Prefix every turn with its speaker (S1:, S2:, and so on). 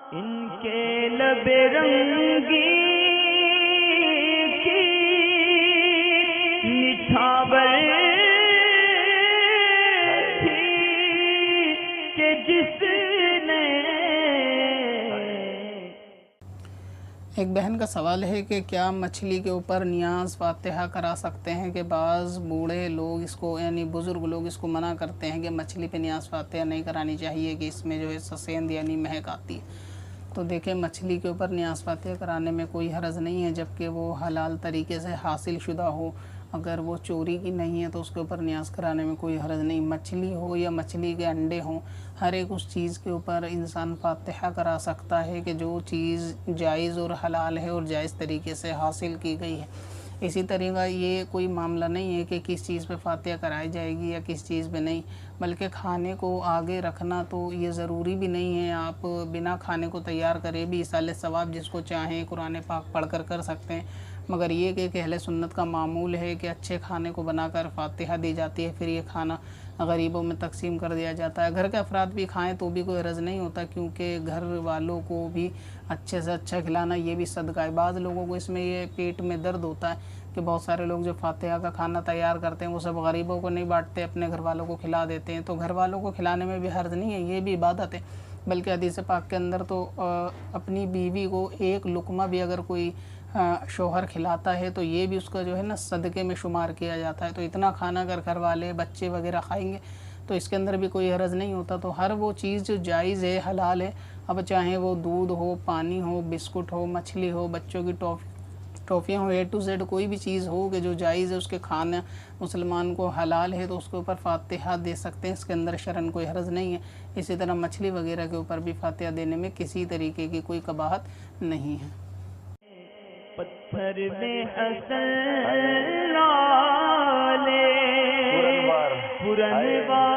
S1: इनके लबे रंगी की निछावर थी कि जिसने।
S2: एक बहन का सवाल है कि क्या मछली के ऊपर नियाज़ फातिहा करा सकते हैं कि बाज़ बूढ़े लोग इसको यानी बुज़ुर्ग लोग इसको मना करते हैं कि मछली पे नियाज़ फातिहा नहीं करानी चाहिए कि इसमें जो है ससेंद यानी महक आती है। तो देखें, मछली के ऊपर नियाज़ फातिहा कराने में कोई हरज नहीं है जबकि वो हलाल तरीके से हासिल शुदा हो। अगर वो चोरी की नहीं है तो उसके ऊपर नियाज़ कराने में कोई हरज नहीं। मछली हो या मछली के अंडे हों, हर एक उस चीज़ के ऊपर इंसान फातिहा करा सकता है कि जो चीज़ जायज़ और हलाल है और जायज़ तरीके से हासिल की गई है। इसी तरीक़ा ये कोई मामला नहीं है कि किस चीज़ पे फातिहा कराई जाएगी या किस चीज़ पे नहीं, बल्कि खाने को आगे रखना तो ये ज़रूरी भी नहीं है। आप बिना खाने को तैयार करें भी इसाले सवाब जिसको चाहें कुरान पाक पढ़ कर सकते हैं। मगर ये कि अहले सुन्नत का मामूल है कि अच्छे खाने को बनाकर फातिहा दी जाती है, फिर ये खाना गरीबों में तकसीम कर दिया जाता है। घर के अफराद भी खाएं तो भी कोई हरज नहीं होता, क्योंकि घर वालों को भी अच्छे से अच्छा खिलाना ये भी सदका है। बाज़ लोगों को इसमें ये पेट में दर्द होता है कि बहुत सारे लोग जो फातिहा का खाना तैयार करते हैं वो सब गरीबों को नहीं बांटते, अपने घर वालों को खिला देते हैं। तो घर वालों को खिलाने में भी हर्ज नहीं है, ये भी इबादत है। बल्कि हदीस पाक के अंदर तो अपनी बीवी को एक लुक़मा भी अगर कोई शौहर खिलाता है तो ये भी उसका जो है ना सदक़े में शुमार किया जाता है। तो इतना खाना अगर घर वाले बच्चे वगैरह खाएंगे तो इसके अंदर भी कोई हरज नहीं होता। तो हर वो चीज़ जो जायज़ है, हलाल है, अब चाहे वो दूध हो, पानी हो, बिस्कुट हो, मछली हो, बच्चों की टॉफ़ियाँ हो, A to Z कोई भी चीज़ हो कि जो जायज़ है उसके खाना मुसलमान को हलाल है तो उसके ऊपर फातिहा दे सकते हैं, इसके अंदर शरन कोई हरज नहीं है। इसी तरह मछली वगैरह के ऊपर भी फातिहा देने में किसी तरीके की कोई कबाहत नहीं है।
S1: पत्थर में हसन लाले पुरनवार